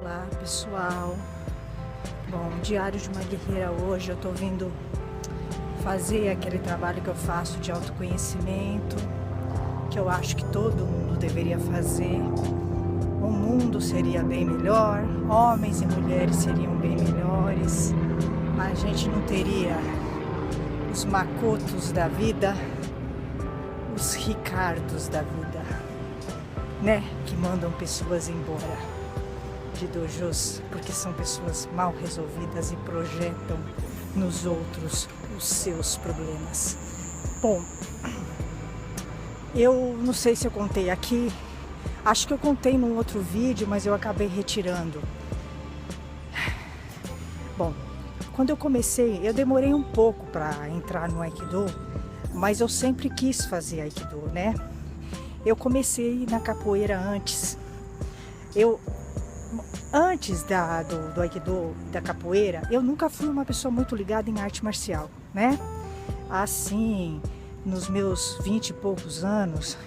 Olá pessoal, bom, diário de uma guerreira hoje. Eu tô vindo fazer aquele trabalho que eu faço de autoconhecimento, que eu acho que todo mundo deveria fazer. O mundo seria bem melhor, homens e mulheres seriam bem melhores, a gente não teria os macotos da vida, os ricardos da vida, né, que mandam pessoas embora de dojos porque são pessoas mal resolvidas e projetam nos outros os seus problemas. Bom, eu não sei se eu contei aqui, acho que eu contei num outro vídeo, mas eu acabei retirando. Bom, quando eu comecei, eu demorei um pouco para entrar no Aikido, mas eu sempre quis fazer Aikido, né? Eu comecei na capoeira antes. Antes do Aikido, da capoeira, eu nunca fui uma pessoa muito ligada em arte marcial, né? Assim, nos meus 20 e poucos anos,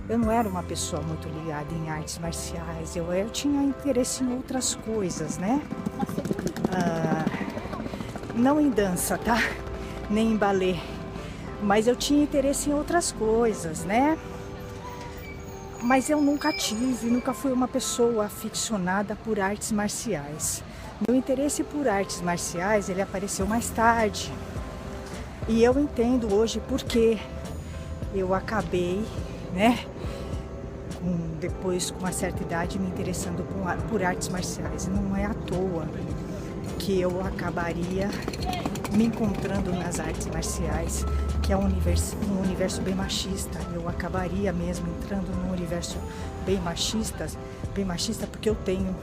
eu não era uma pessoa muito ligada em artes marciais, eu tinha interesse em outras coisas, né? Não em dança, tá? Nem em balé, mas eu tinha interesse em outras coisas, né? Mas eu nunca fui uma pessoa aficionada por artes marciais. Meu interesse por artes marciais, ele apareceu mais tarde. E eu entendo hoje porque eu acabei, né, depois com uma certa idade, me interessando por artes marciais. Não é à toa que eu acabaria me encontrando nas artes marciais, que é um universo bem machista. Eu acabaria mesmo entrando num universo bem machista porque eu tenho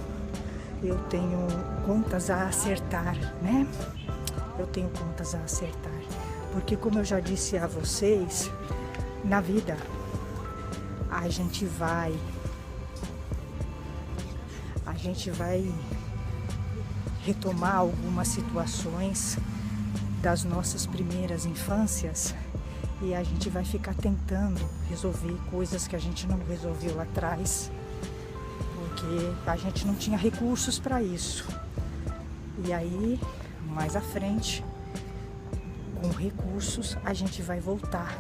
contas a acertar, né? Eu tenho contas a acertar, porque como eu já disse a vocês, na vida a gente vai retomar algumas situações das nossas primeiras infâncias e a gente vai ficar tentando resolver coisas que a gente não resolveu lá atrás, porque a gente não tinha recursos para isso. E aí, mais à frente, com recursos, a gente vai voltar.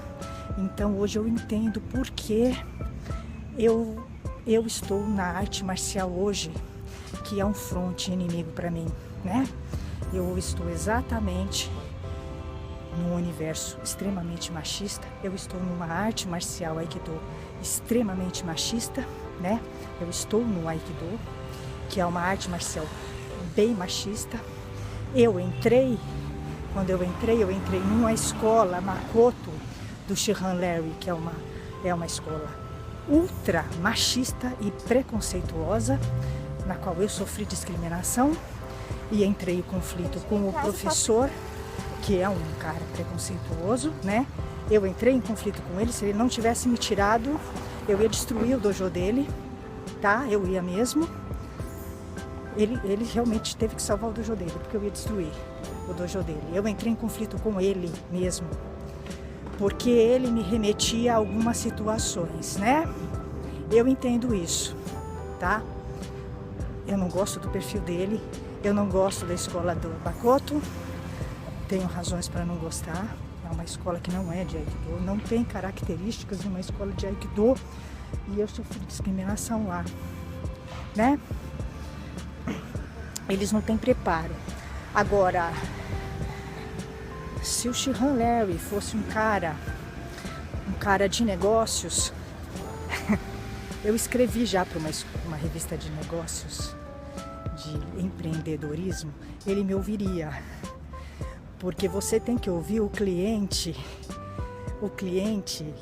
Então hoje eu entendo por que eu estou na arte marcial hoje, que é um fronte inimigo para mim, né? Eu estou exatamente num universo extremamente machista. Eu estou numa arte marcial Aikido extremamente machista, né? Eu estou no Aikido, que é uma arte marcial bem machista. Quando eu entrei numa escola Makoto do Shihan Larry, que é uma escola ultra machista e preconceituosa, na qual eu sofri discriminação e entrei em conflito com o professor, que é um cara preconceituoso, né? Eu entrei em conflito com ele. Se ele não tivesse me tirado, eu ia destruir o dojo dele, tá? Eu ia mesmo. Ele realmente teve que salvar o dojo dele, porque eu ia destruir o dojo dele. Eu entrei em conflito com ele mesmo, porque ele me remetia a algumas situações, né? Eu entendo isso, tá? Eu não gosto do perfil dele, eu não gosto da escola do Makoto, tenho razões para não gostar. É uma escola que não é de Aikido, não tem características de uma escola de Aikido, e eu sofri discriminação lá, né? Eles não têm preparo. Agora, se o Shihan Larry fosse um cara de negócios, eu escrevi já para uma revista de negócios, de empreendedorismo, ele me ouviria. Porque você tem que ouvir o cliente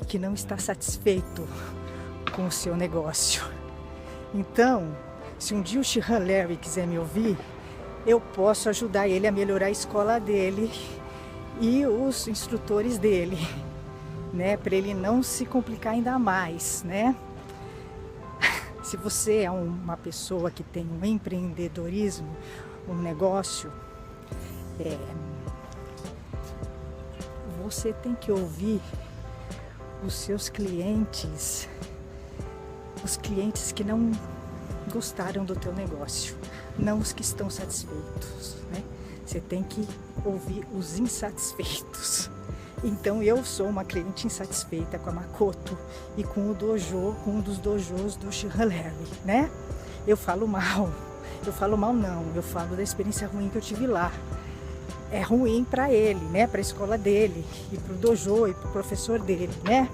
que não está satisfeito com o seu negócio. Então, se um dia o Shihan Larry quiser me ouvir, eu posso ajudar ele a melhorar a escola dele e os instrutores dele, né? Para ele não se complicar ainda mais, né? Se você é uma pessoa que tem um empreendedorismo, um negócio, você tem que ouvir os seus clientes, os clientes que não gostaram do teu negócio, não os que estão satisfeitos, né? Você tem que ouvir os insatisfeitos. Então eu sou uma cliente insatisfeita com a Makoto e com o dojo, com um dos dojos do Shihan Larry, né? Eu falo mal não, eu falo da experiência ruim que eu tive lá. É ruim para ele, né? Para a escola dele, e para o dojo, e para o professor dele, né?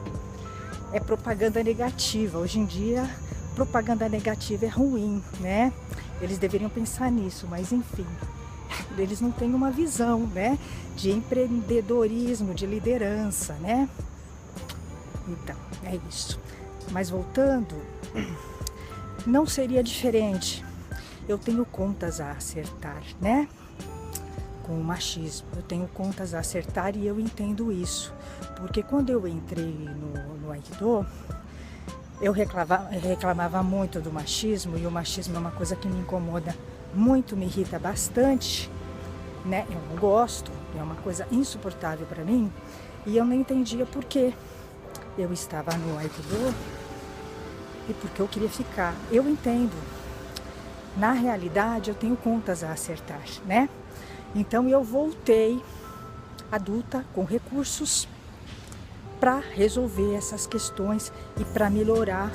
É propaganda negativa. Hoje em dia, propaganda negativa é ruim, né? Eles deveriam pensar nisso, mas enfim, eles não têm uma visão, né? De empreendedorismo, de liderança, né? Então, é isso. Mas voltando, não seria diferente. Eu tenho contas a acertar, né? Com o machismo, eu tenho contas a acertar e eu entendo isso. Porque quando eu entrei no Aikido, eu reclamava muito do machismo, e o machismo é uma coisa que me incomoda muito, me irrita bastante, né? Eu não gosto, é uma coisa insuportável para mim, e eu não entendia por quê. Eu estava no Aikido e porque eu queria ficar. Eu entendo. Na realidade, eu tenho contas a acertar, né? Então eu voltei adulta com recursos para resolver essas questões e para melhorar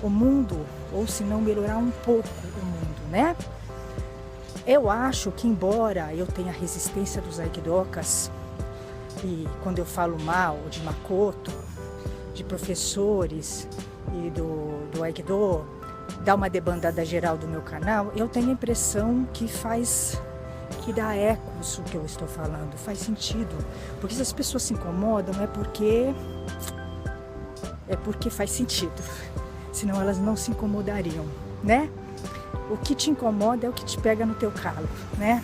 o mundo, ou se não melhorar um pouco o mundo, né? Eu acho que, embora eu tenha resistência dos aikidokas, e quando eu falo mal de Makoto, de professores e do Aikido, dá uma debandada geral do meu canal, eu tenho a impressão que dá eco isso que eu estou falando, faz sentido. Porque se as pessoas se incomodam é porque faz sentido, senão elas não se incomodariam, né? O que te incomoda é o que te pega no teu calo, né?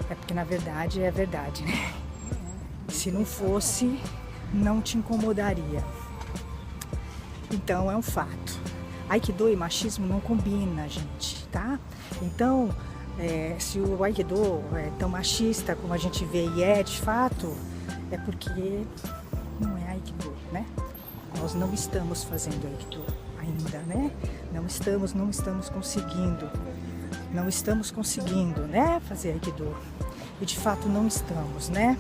É porque na verdade é verdade, né? Se não fosse, não te incomodaria. Então é um fato. Aikido e machismo não combina, gente, tá? Então, se o Aikido é tão machista como a gente vê e é de fato, é porque não é Aikido, né? Nós não estamos fazendo Aikido ainda, né? Não estamos conseguindo, né? Fazer Aikido. E de fato não estamos, né?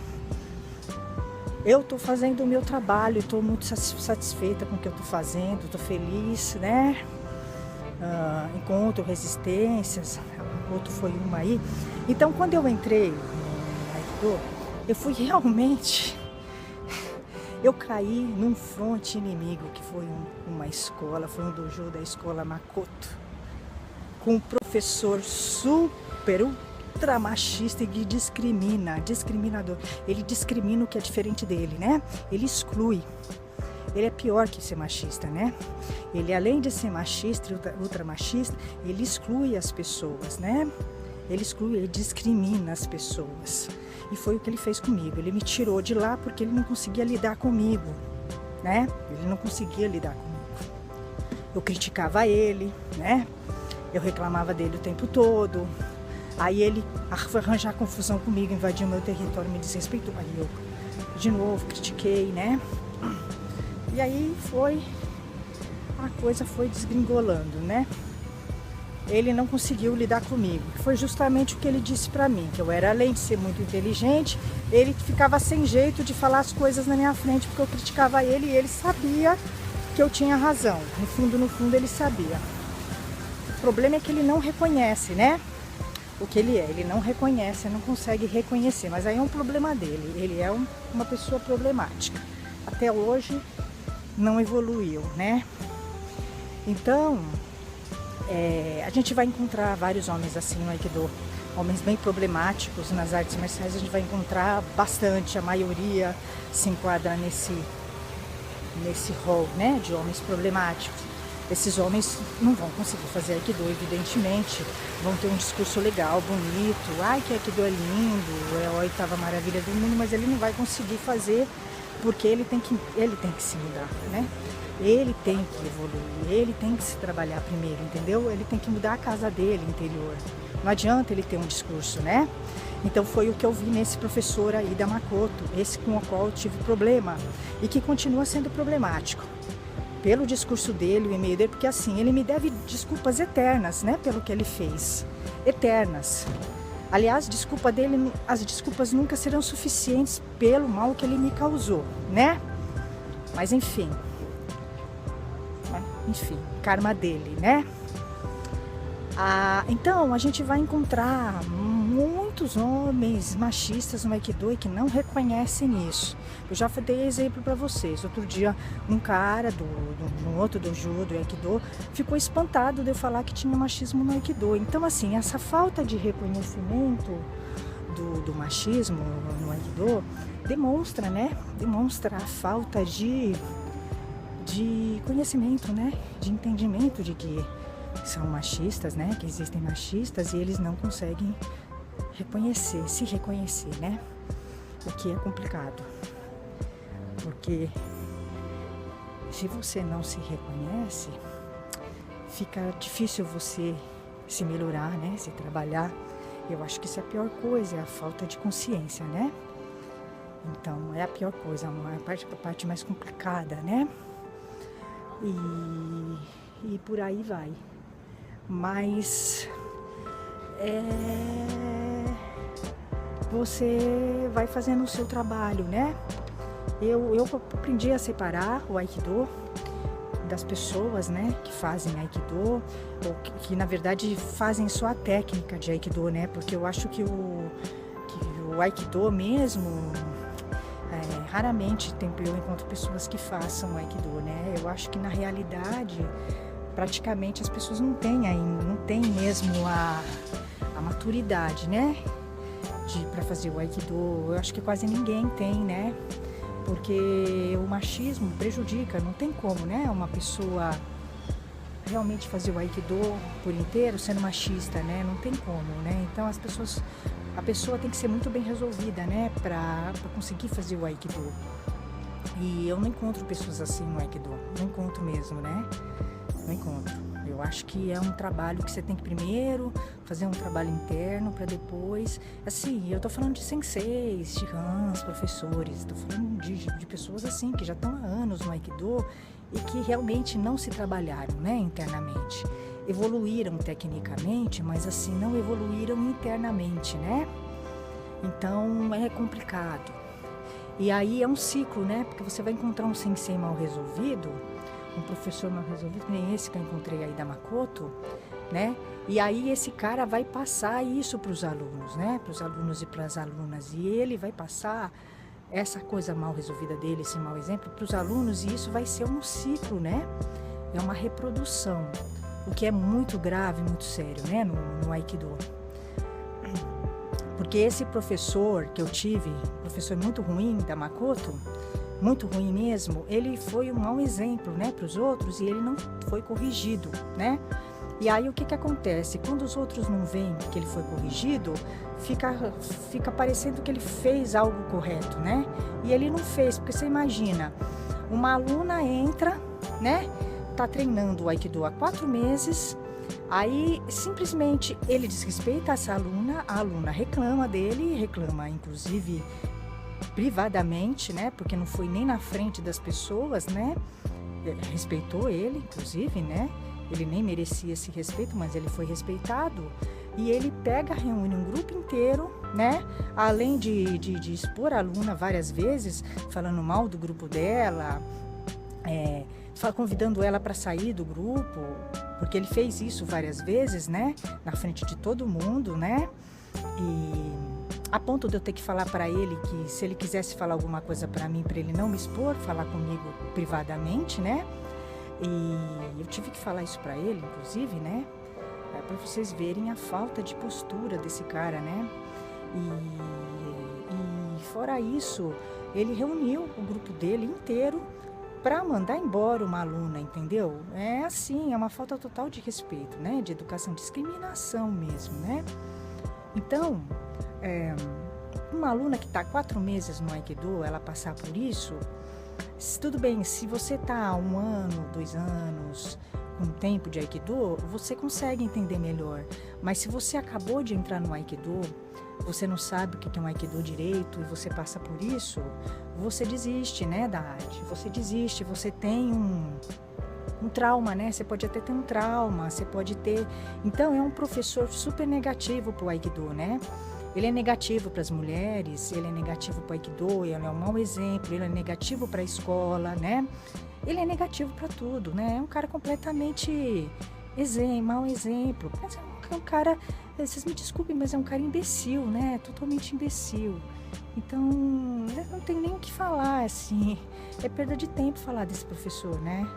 Eu estou fazendo o meu trabalho, estou muito satisfeita com o que eu estou fazendo, estou feliz, né? Encontro resistências, outro foi uma aí. Então, quando eu entrei no Aikido, eu fui realmente... Eu caí num fronte inimigo, que foi uma escola, foi um dojo da escola Makoto, com um professor super ultra machista e que discriminador. Ele discrimina o que é diferente dele, né? Ele exclui. Ele é pior que ser machista, né? Ele, além de ser machista e ultra machista, ele exclui as pessoas, né? Ele discrimina as pessoas. E foi o que ele fez comigo. Ele me tirou de lá porque ele não conseguia lidar comigo, né? Ele não conseguia lidar comigo. Eu criticava ele, né? Eu reclamava dele o tempo todo. Aí ele foi arranjar confusão comigo, invadiu meu território, me desrespeitou. Aí eu, de novo, critiquei, né? E aí a coisa foi desgringolando, né? Ele não conseguiu lidar comigo. Foi justamente o que ele disse pra mim, que eu era, além de ser muito inteligente, ele ficava sem jeito de falar as coisas na minha frente, porque eu criticava ele e ele sabia que eu tinha razão. No fundo, ele sabia. O problema é que ele não reconhece, né? O que ele é. Ele não reconhece, não consegue reconhecer. Mas aí é um problema dele. Ele é uma pessoa problemática. Até hoje não evoluiu, né? Então... a gente vai encontrar vários homens assim no Aikido, homens bem problemáticos. Nas artes marciais a gente vai encontrar bastante, a maioria se enquadra nesse rol, né, de homens problemáticos. Esses homens não vão conseguir fazer Aikido, evidentemente, vão ter um discurso legal, bonito, ai que Aikido é lindo, é a oitava maravilha do mundo, mas ele não vai conseguir fazer porque ele tem que se mudar, né? Ele tem que evoluir, ele tem que se trabalhar primeiro, entendeu? Ele tem que mudar a casa dele interior. Não adianta ele ter um discurso, né? Então foi o que eu vi nesse professor aí da Makoto, esse com o qual eu tive problema e que continua sendo problemático. pelo discurso dele, o e-mail dele, porque assim, ele me deve desculpas eternas, né, pelo que ele fez, eternas. Aliás, as desculpas nunca serão suficientes pelo mal que ele me causou, né? Mas enfim, karma dele, né? Então, a gente vai encontrar muitos homens machistas no Aikido e que não reconhecem isso. Eu já dei exemplo para vocês. Outro dia, um cara no outro dojo do Aikido ficou espantado de eu falar que tinha machismo no Aikido. Então, assim, essa falta de reconhecimento do machismo no Aikido demonstra, né? Demonstra a falta de conhecimento, né? De entendimento de que são machistas, né? Que existem machistas e eles não conseguem se reconhecer, né? O que é complicado. Porque se você não se reconhece, fica difícil você se melhorar, né? Se trabalhar. Eu acho que isso é a pior coisa, é a falta de consciência, né? Então, é a pior coisa, a parte mais complicada, né? E por aí vai. Mas você vai fazendo o seu trabalho, né? Eu aprendi a separar o Aikido das pessoas, né, que fazem Aikido, ou que na verdade fazem só a técnica de Aikido, né? Porque eu acho que o Aikido mesmo, raramente eu encontro pessoas que façam Aikido, né? Eu acho que na realidade praticamente as pessoas não têm mesmo a maturidade, né? Para fazer o Aikido. Eu acho que quase ninguém tem, né? Porque o machismo prejudica, não tem como, né? Uma pessoa realmente fazer o Aikido por inteiro sendo machista, né? Não tem como, né? Então a pessoa tem que ser muito bem resolvida, né? Para conseguir fazer o Aikido. E eu não encontro pessoas assim no Aikido, não encontro mesmo, né? Não encontro. Eu acho que é um trabalho que você tem que primeiro fazer um trabalho interno para depois... Assim, eu tô falando de senseis, de hans, professores, tô falando de pessoas assim que já estão há anos no Aikido e que realmente não se trabalharam, né, internamente. Evoluíram tecnicamente, mas assim, não evoluíram internamente, né? Então é complicado. E aí é um ciclo, né? Porque você vai encontrar um sensei mal resolvido, um professor mal resolvido, nem esse que eu encontrei aí da Makoto, né? E aí esse cara vai passar isso para os alunos, né? Para os alunos e para as alunas. E ele vai passar essa coisa mal resolvida dele, esse mau exemplo, para os alunos, e isso vai ser um ciclo, né? É uma reprodução, o que é muito grave, muito sério, né? No Aikido. Porque esse professor que eu tive, professor muito ruim da Makoto, muito ruim mesmo, ele foi um mau exemplo, né, para os outros, e ele não foi corrigido, né? E aí o que acontece? Quando os outros não veem que ele foi corrigido, fica parecendo que ele fez algo correto, né? E ele não fez, porque você imagina, uma aluna entra, né, tá treinando o Aikido há 4 meses, aí simplesmente ele desrespeita essa aluna, a aluna reclama dele, reclama inclusive privadamente, né? Porque não foi nem na frente das pessoas, né? Respeitou ele, inclusive, né? Ele nem merecia esse respeito, mas ele foi respeitado. E ele reúne um grupo inteiro, né? Além de expor a aluna várias vezes, falando mal do grupo dela, convidando ela para sair do grupo, porque ele fez isso várias vezes, né? Na frente de todo mundo, né? E a ponto de eu ter que falar para ele que se ele quisesse falar alguma coisa para mim, para ele não me expor, falar comigo privadamente, né? E eu tive que falar isso para ele, inclusive, né? Para vocês verem a falta de postura desse cara, né? E fora isso, ele reuniu o grupo dele inteiro para mandar embora uma aluna, entendeu? É assim, é uma falta total de respeito, né? De educação, discriminação mesmo, né? Então, uma aluna que está 4 meses no Aikido, ela passar por isso, tudo bem, se você está há 1 ano, 2 anos, com tempo de Aikido, você consegue entender melhor. Mas se você acabou de entrar no Aikido, você não sabe o que é um Aikido direito e você passa por isso, você desiste, né, da arte. Você desiste, você tem um trauma, né? Você pode até ter um trauma, você pode ter... Então, é um professor super negativo para o Aikido, né? Ele é negativo para as mulheres, ele é negativo para o Aikido, ele é um mau exemplo, ele é negativo para a escola, né? Ele é negativo para tudo, né? É um cara completamente mau exemplo. É um cara, vocês me desculpem, mas é um cara imbecil, né? Totalmente imbecil. Então, eu não tenho nem o que falar, assim. É perda de tempo falar desse professor, né?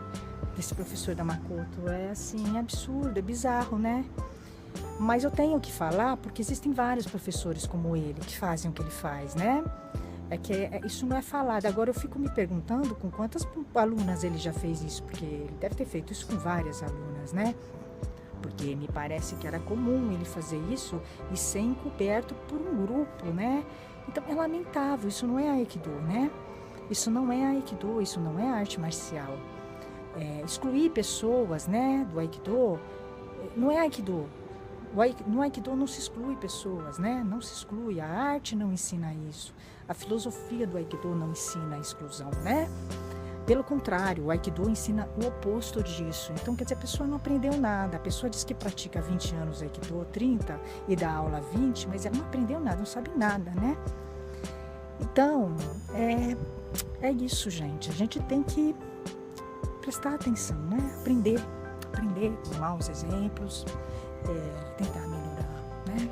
Desse professor da Makoto. É, assim, absurdo, é bizarro, né? Mas eu tenho que falar porque existem vários professores como ele que fazem o que ele faz, né? Isso não é falado. Agora eu fico me perguntando com quantas alunas ele já fez isso, porque ele deve ter feito isso com várias alunas, né? Porque me parece que era comum ele fazer isso e ser encoberto por um grupo, né? Então é lamentável, isso não é Aikido, né? Isso não é Aikido, isso não é arte marcial. Excluir pessoas, né, do Aikido, não é Aikido. No Aikido não se exclui pessoas, né? Não se exclui, a arte não ensina isso. A filosofia do Aikido não ensina a exclusão, né? Pelo contrário, o Aikido ensina o oposto disso. Então, quer dizer, a pessoa não aprendeu nada. A pessoa diz que pratica 20 anos Aikido, 30, e dá aula 20, mas ela não aprendeu nada, não sabe nada, né? Então, é isso, gente. A gente tem que prestar atenção, né? Aprender com maus exemplos, tentar melhorar, né?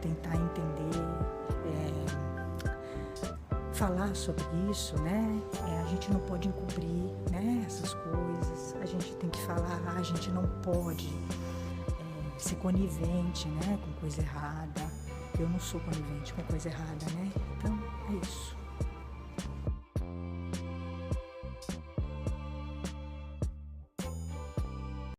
Tentar entender, falar sobre isso, né? A gente não pode encobrir, né, essas coisas. A gente tem que falar, a gente não pode ser conivente, né, com coisa errada. Eu não sou conivente com coisa errada, né? Então, é isso.